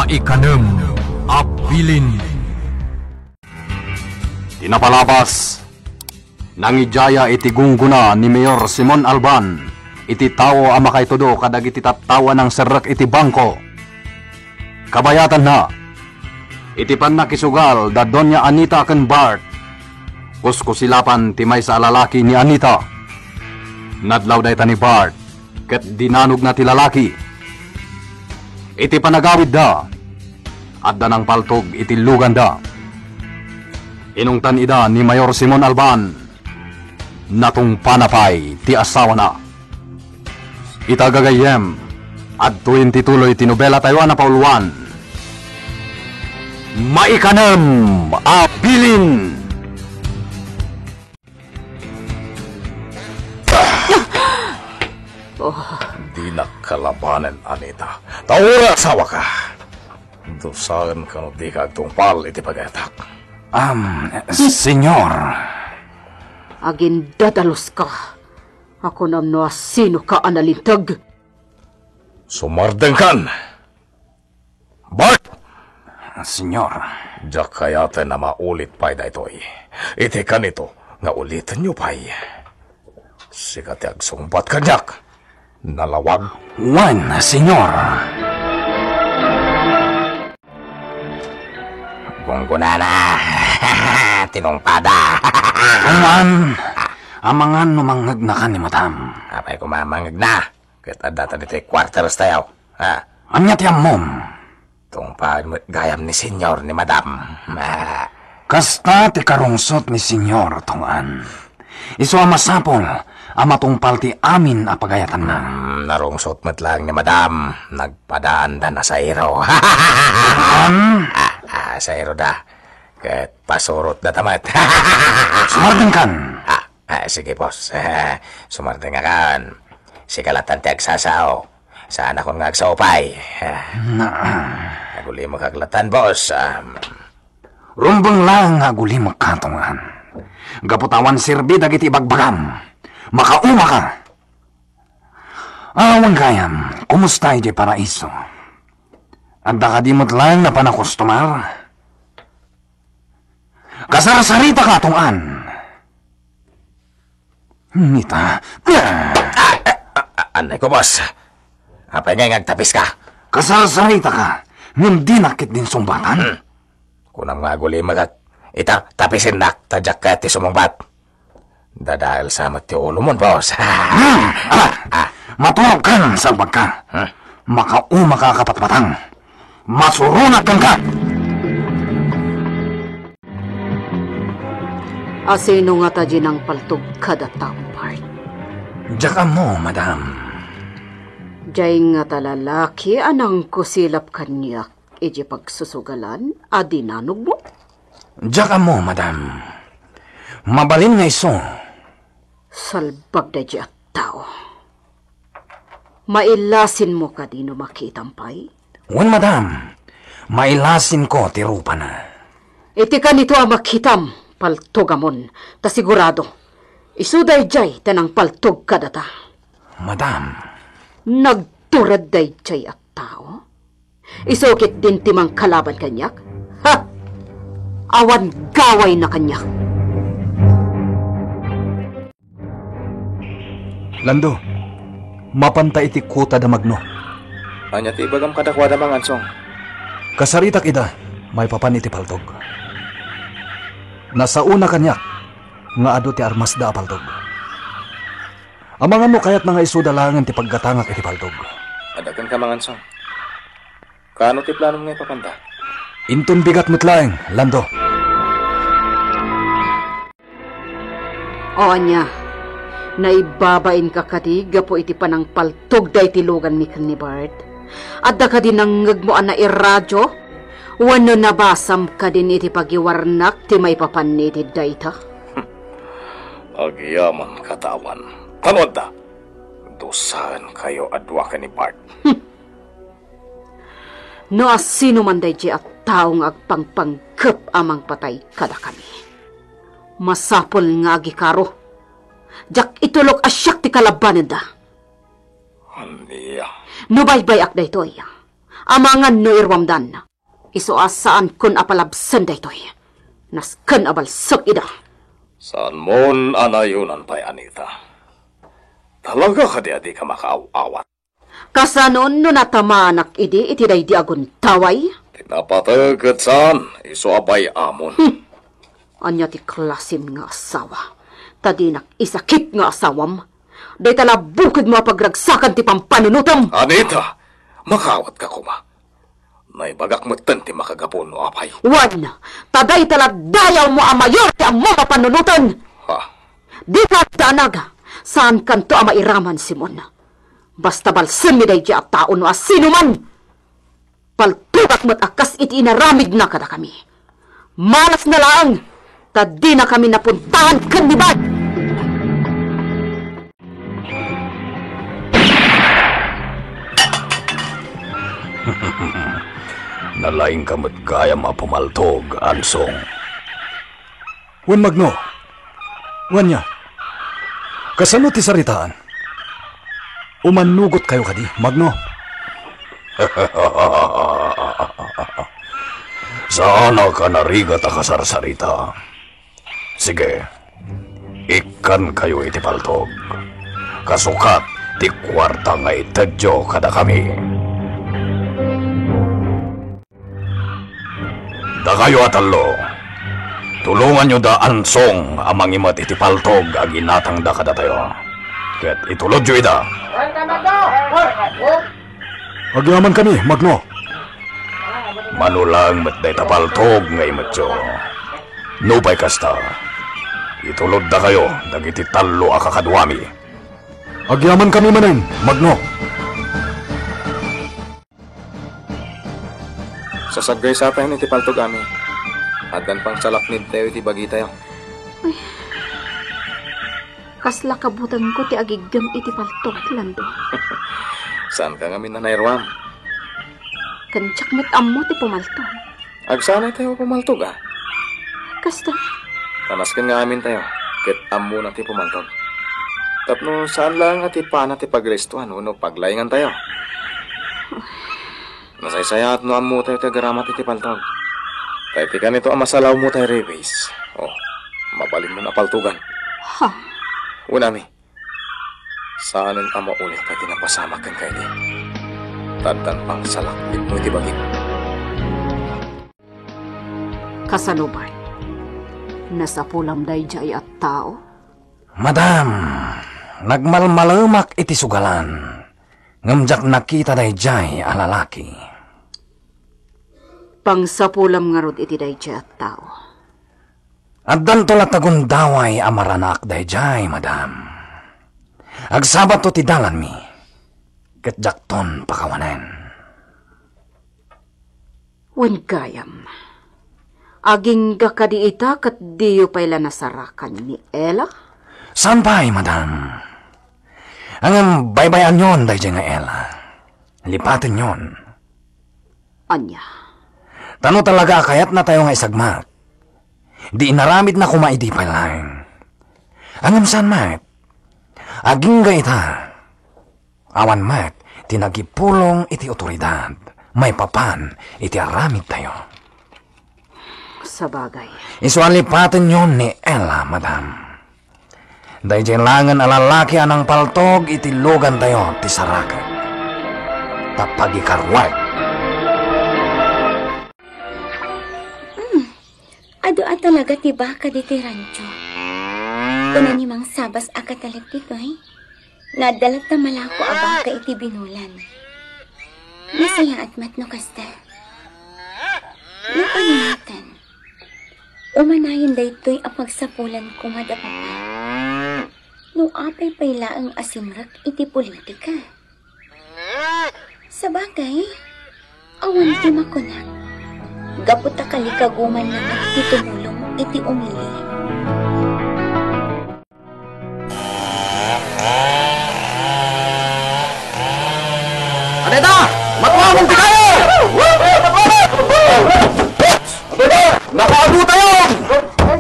Maikanem Abilin. Tinapalabas nangijaya iti gungguna ni Mayor Simon Alban iti tao ang makaitudo kadag iti tattawa ng serak iti bangko. Kabayatan na iti panakisugal da Doña Anita ken Bart. Kuskusilapan ti may sa lalaki ni Anita. Nadlaw dayta ni Bart ket dinanog na ti lalaki. Iti panagawid da adda ng paltog iti lugan da. Inungtan ida ni Mayor Simon Alban natong panapay ti asawa na. Itagagayem at tuwin tituloy tinubela tayo na pauluan. Maikanem Abilin. Di nakalabanan, Anita. Taura asawa ka. Dosahan ka no di ka tungpal iti pagatak. Senyor. Agin dadalos ka. Ako namno sino ka analintag. Sumardeng kan. Bart! Senyor. Diyak kayata na maulit pa'y da ito'y. Iti ka nito, nga ulitin niyo pa'y. Sikat agsumbat ka diyak. Nalawag. Wan, senyor. Gunggunana. Tinungpada. Kuman, amangan numangag na ka ni madam. Apay kumamangag na. Kita data dito quarters tayo. Anya tiyam mom. Tungpad mo't gayam ni senyor ni madam. Kasta ti karungsot ni senyor tungan. Iso amasapol, amatungpal ti amin apagayatan na. Narungsot mo't lang ni madam. Nagpadaan da na sa iro. Sa iro da. Ket pasurot da tamat. Sumardeng kan. Sige boss. Sumardeng kan. Sikalatan ti agsasao. Saan akong ngagsaupay. Aguli mo kaglatan boss. Rumbang lang aguli mo katungan. Gaputawan sirbi dagiti bagbagam. Makauma ka. Awan kayam, kumusta iti paraiso? Adda ka di mo't lang na panakustumar? Kasarasarita ka tungan. Nita. Anay ko boss. Apay nga ngagtapis ka. Kasarasarita ka. Hindi nakit din sumbatan. Kunang nga guli magat. Ita tapisin nak. Tadyak ka ti sumungbat. Dadahil sa mati ulo mo boss. Matuwag ka sa bagka. Makauma ka kapatpatang. Masurunat kang ka. Asino nga ta ng paltog kada tampart. Diyan mo, madam. Diyan nga ta lalaki anang kusilap kanyak. Iji pagsusugalan, adinanog mo. Diyan mo, madam. Mabalin nga iso. Salbag da di at tao. Mailasin mo ka di no makitampay? Wan, madam. Mailasin ko tirupa na. Iti ka nito ang makitam, paltogamon, ta sigurado. Isuday jay tanang paltog ka data. Madam. Nagturad day jay at tao? Isukit din timang kalaban kanyak? Ha? Awan gaway na kanyak. Lando, mapanta iti kuta da magno. Anya ti ibagam kadakwada mang ansong. Kasaritak ida, may papan iti paltog. Nasa una kanyak, nga ado ti armas da paltog. Amangan mo kayat nga isudalangan ti paggatangak iti paltog. Adagan ka mang ansong. Kaano ti plano nga ipapanda? Intun bigat mutlaeng, Lando. O anya, naibabain ka katiga po iti panang paltog da iti lugan ni Bart. Adda ka din ang ngagmuan na iradyo, wano nabasam ka din iti pagiwarnak ti may papanni iti dayta. Agyaman katawan. Tanod da. Dosahan kayo adwa ka ni Bart. No asino man day at taong agpangpanggap amang patay kada kami. Masapol nga agikaro. Jak itulok asyak ti kalabanan da. Andiya. No baybay ak da ito iya. Amangan no irwamdan. Iso asaan kun apalabsan da ito'y. Naskan abalsak ida. Saan mon anayunan pa'y Anita? Talaga ka di ka makaaw-awat. Kasanon no natamanak iti day di agun taway. Tinapatagat saan, iso abay amon. Anya ti klasim nga asawa. Tadinak isakit nga asawam. Day tala bukid mo pagragsakan ti pampanunutom. Anita, makawat ka kuma. Naibagak mo ti makagapon no apay. Wan, taday tala dayaw mo ang mayor ti ang mga panunuton. Ha? Di ka tanaga, saan kanto ang mairaman, Simon? Basta balsan mi day di at taon no asino man. Paltubak mo't akas iti inaramid na kada kami. Malas na lang, tadi na kami napuntahan kanibad. Nalaing kamot kaya mapumaltog, Ansong. Wan Magno. Wanya. Kasano ti saritaan? Umanugot kayo kadi, Magno. Sana ka narigat akasarsarita. Sige, ikan kayo iti paltog. Kasukat, ti kwarta nga itadyo kada kami. Da kayo atalo. Tulungan nyo da Ansong amang imat iti paltog aginatang da kada tayo. Ket itulod nyo ida. Agyaman kami, Magno. Manulang met day tapaltog nga imatyo. Nupay kasta. Itulod da kayo dagiti talo akakadwami. Agyaman kami manen, Magno. Sasagay sa tayo ni tipaltog kami. Adan pang salaknid tayo iti bagi tayo. Kasla kabutan ko ti agigam iti paltok lando. Saan ka ngamin na nairwam? Kanchak met ammo ti pumaltong. Agsanay tayo pumaltog ah. Kasta, Tanaskan nga amin tayo. Ket ammo na ti pumaltog. Tapno saan lang at ipana ti pagrestuan uno paglaingan tayo. Nasaysaya at no ammo tayo ti agaramat iti paltog. Tayo ti ganito ang masalaw mo tayo reways. Oh, mabalin mo na paltugan. ha, Unami, saanin ang maulit pa tinapasamak kan kayo di. Tadtan pang salaklit mo iti bagay. kasano ba? Nasa pulam day jay at tao? Madam, nagmalmalamak iti sugalan. Ngamjak nakita day jay a lalaki. Pang sa pulam nga rod iti day jay at tao. Addan to latagundaway amaranak day jay, madam. Agsabat to ti dalan mi. Ket jakton pakawanen. Wan gayam. Aging gakadi ita kat diyo pa'y lanasarakan ni Ella? Sampay, madam. Ang baybayan yon day jay nga Ella. Lipatin yon. Anya, Tano talaga kayat na tayo nga isagmat. Di inaramid na kumaidi pa lang. Angam saan mat? Aging ita. Awan mat, tinagipulong iti otoridad. May papan, iti aramid tayo. sa bagay. Isualipatin yon ni Ella, madam. Dahil langan alalaki anang paltog, itilugan tayo ti sarakan. Tapagikarwag. Ado talaga tiba ka diti rancho. Una ni mang sabas akatalag dito ay. Nadalat na malako abang ka iti binulan. Masaya at matno kasta. Napaningatan. Umanayin da ito'y apagsapulan kumadapapa. No apay payla ang asimrak iti politika. Sa bagay, awan di makunak. Gapot ta kalikaguman na at titumulong iti umili. Aneta! Matuwamong di kayo! Nakaano tayo!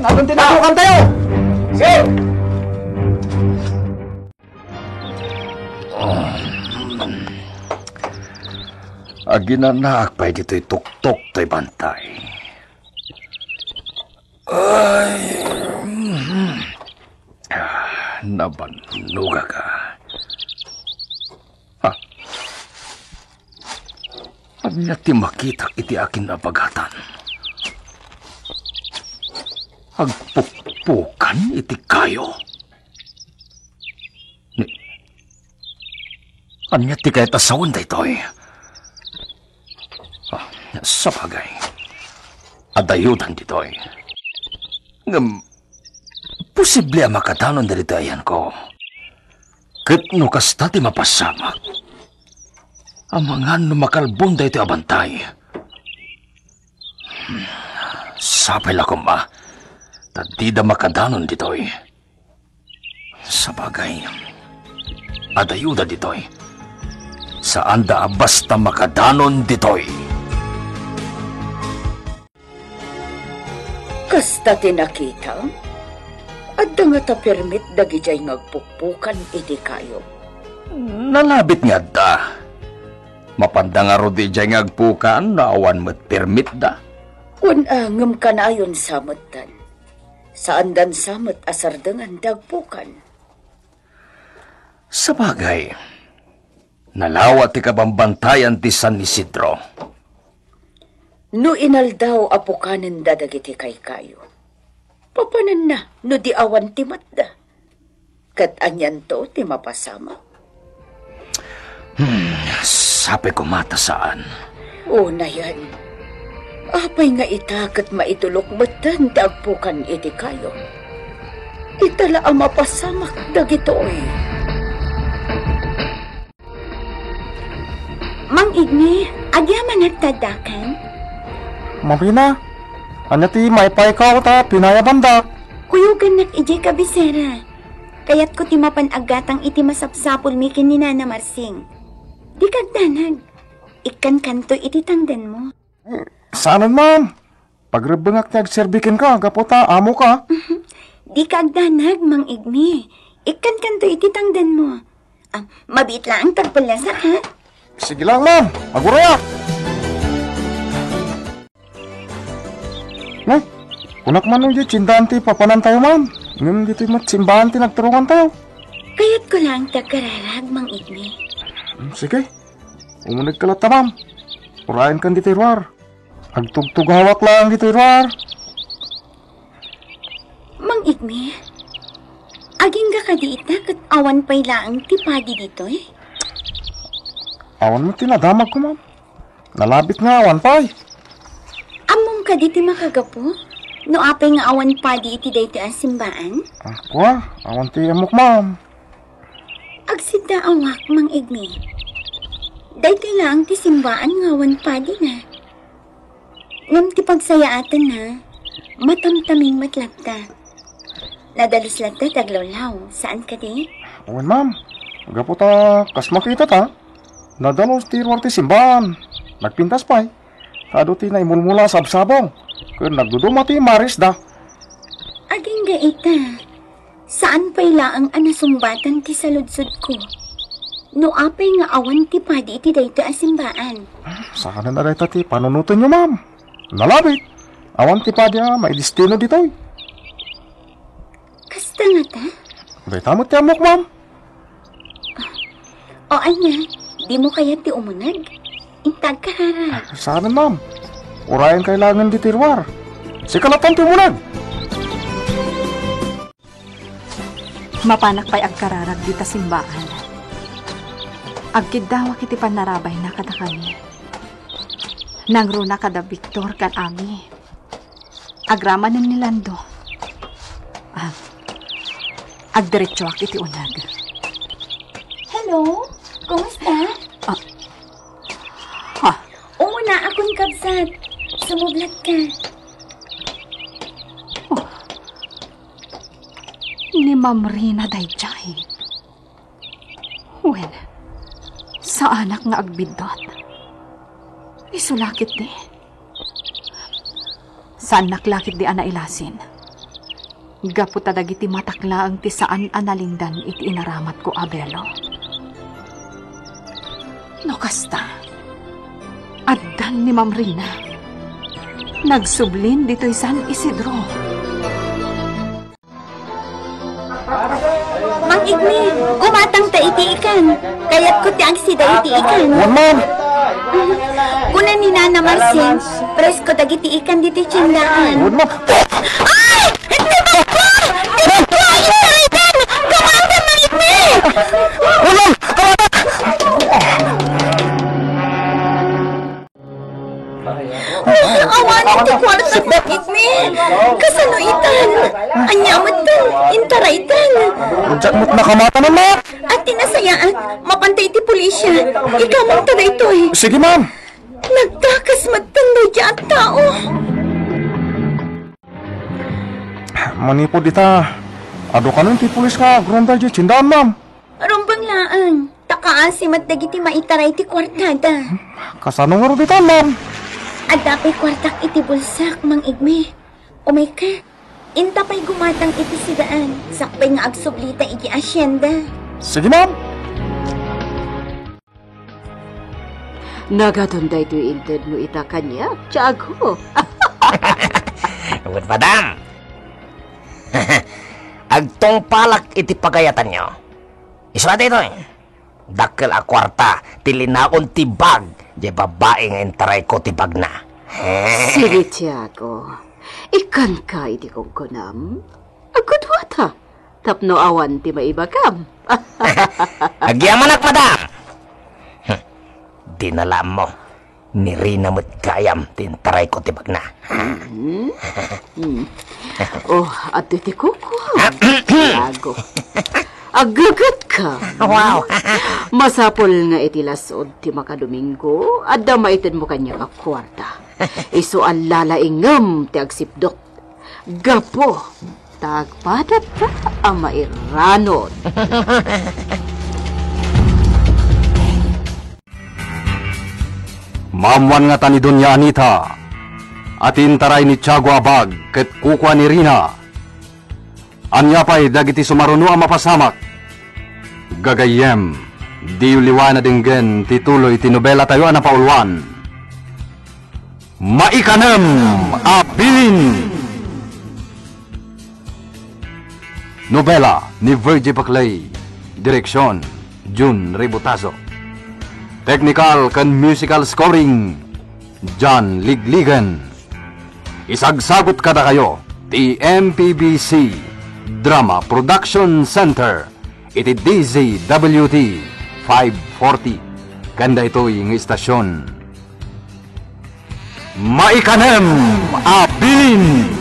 Nandun tinakukan tayo! Ginanaak pa dito'y tuktok to'y bantay. Ay, nabanuga ka. Anya ti makitak iti akin na bagatan. Agpukpukan iti kayo. Anya ti kahit asawan da ito'y. Sa bagay, adayudan dito'y. Posible makadanon dito ayan ko. Kat no kasta ti mapasamak. Amangan no makalbon da ito abantay. Sapay lang ko ma. Tadi da makadanon dito'y. Sa bagay, adayuda dito'y. Saan da basta makadanon dito'y. Kasta tinakita, at nga ta permit dagijay ngagpukpukan iti kayo. Nalabit nga da. Mapanda nga ro di jay ngagpukan, naawan mo't permit da. Kung angam ka na ayon samutan, saan dan samut asardangan dagpukan. Sa bagay, nalawat ti kabambantayan ti San Isidro. No inaldaw apukanen dadagiti kay kayo. Papanan na, no di awan ti matda. Kat anyan to ti mapasama. Sabi ko mata saan. O na yan. Apay nga itakat maitulok matan dagpukan iti kayo. Itala ang mapasamak dagitoy. Mang Igni, agyaman nagtadakan? Mabina, anya ti may paikaw ta, pinayabanda. Kuyugan nak ijay kabisera. Kayat ko ti mapanagatang iti masapsapol mikin ni Nana Marsing. Di kagdanag. Ikan kanto iti tangdan mo. Saanan, ma'am? Pagrebengak ti agserbikin ka, gaputa, amo ka. Di kagdanag, Mang Igni. Ikan kanto iti tangdan mo. Mabit lang ang tagpalasa, ha? Sige lang, ma'am. Magurayak. Nay, kunak man yung cindahan ti papanan tayo, ma'am. Ngayon dito yung simbahan ti nagturungan tayo. Kayat ko lang tagkararag, Mang Igni. Sige, umunig ka lata, ma'am. Urayan kan dito irwar. Agtugtug hawak lang dito irwar. Mang Igni, aging ga ka di ita kat awan pa'y laang tipadi dito eh. Awan mo tinadamag ko, ma'am. Nalabit nga awan pa eh. Among ka di ti makagapo? No apay nga awan pa di iti dayto ang simbaan? Kuha, awan ti amok, ma'am. Agsidda awak, Mang Igni. Dayto lang ti simbaan nga awan pa di na. Ngam ti pagsayaatan na, matamtaming matlagta. Nadalos lagta taglawlaw. Saan ka di? Awan, ma'am. Gaputa, kas makita ta. Nadalos ti irwar ti simbahan. Nagpintas pa eh. Kado ti na imulmula sabsabong. Kaya nagduduma ti maris da. Aging ga ita. Saan pa'y laang anasumbatan ti saludsod ko? No apay nga awan ti padi iti dayto ang simbaan. Saan na narita ti panunutin nyo, ma'am? Nalabit. Awan ti padya, may destino dito. Kasta nga ta? Dayta mo ti amok, ma'am. O anya, di mo kaya ti umunag? Intag karara. Saan, ma'am? Urayan kailangan di tirwar. Si kalatan ti umunag. Mapanak pa'y agkararag di ta simbaan. Agkidawak iti panarabay na katakani. Nangruna kada Victor kan ami. Agraman ni Lando. Agdiretso ak iti unag. Hello? Kumusta? Umuna akong kabsat. Sumublat ka. Ni Ma'am Rina dayjay. Well, sa anak nga agbidot. Isulakit di. Saan naklakit di ana ilasin? Gaputa dagiti matakla ang ti saan analindan iti inaramat ko abelo. No kasta. Addan ni Ma'am Rina. Nagsublin dito'y San Isidro. Mang Igme, gumatang ta itiikan. Kaya't ko ti agsida itiikan. Ma'am! Kunan ni Nana Marcin, presko dagiti ikan dito tiyandaan. Ma'am! Ay! Hindi ba po? Hindi po! Italitan! Kumanta, Mang Igme! Awan iti kwarta, Mang Igme! Kasanuitan! Anyamatan! Intaraitan! Diyan mo't nakamata na, ma'am! At tinasayaan, mapantay ti pulisya. Ikaw mong tada ito eh. Sige, ma'am! Nagtakas magtanda dyan tao. Manipod ita. Ado ka nun ti pulis ka, grondal di cindaan, ma'am. Rumbang laan. Takaan si matdagiti maitaray ti kwartada. Kasano nga rin ita, ma'am? At dapay kwartak iti bulsak, Mang Igme. Umay ka. Inta pa'y gumatang iti sidaan. Sakpay nga agsublita iti asyenda. Sige, ma'am! Nagadunday to inted mo ita kanya, tiyago. Good, madam. Agtong palak iti pagayatan nyo. Iswata ito eh. Dakil a kwarta, tilinaon tibag, di babae nga intaray ko tibag na. Sige, tiyago. Ikan ka iti kong kunam. Agudwata. Tapno awan ti maibagam. Agyamanak, madam. Dinala mo. Nirina mo't kayam, tintaray ko tibag na. Oh, at iti kuko. Tiyago. Agagat ka. Wow. Masapol nga iti lasod ti makadomingo at damaitin mo kanya ka kwarta. Iso ang lalaingam ti agsipdok. Gapo, tagpadat ka ang mairanod. Mamwan nga tani Doña Anita. Atin taray ni Tiago Abag ket kukwa ni Rina. Anya pa'y dagiti sumaruno ang mapasamak. Gagayem, di uliwan na dinggen tituloy tinobela tayo na paulwan. Maikanem Apin! Nobela ni Virgie Baclay. Direksyon, Jun Ributazo. Technical kan musical scoring, John Ligligan. Isagsagot kada kayo, TMPBC Drama Production Center. Iti DZWT 540. Ganda ito yung istasyon. Maikanem Apin!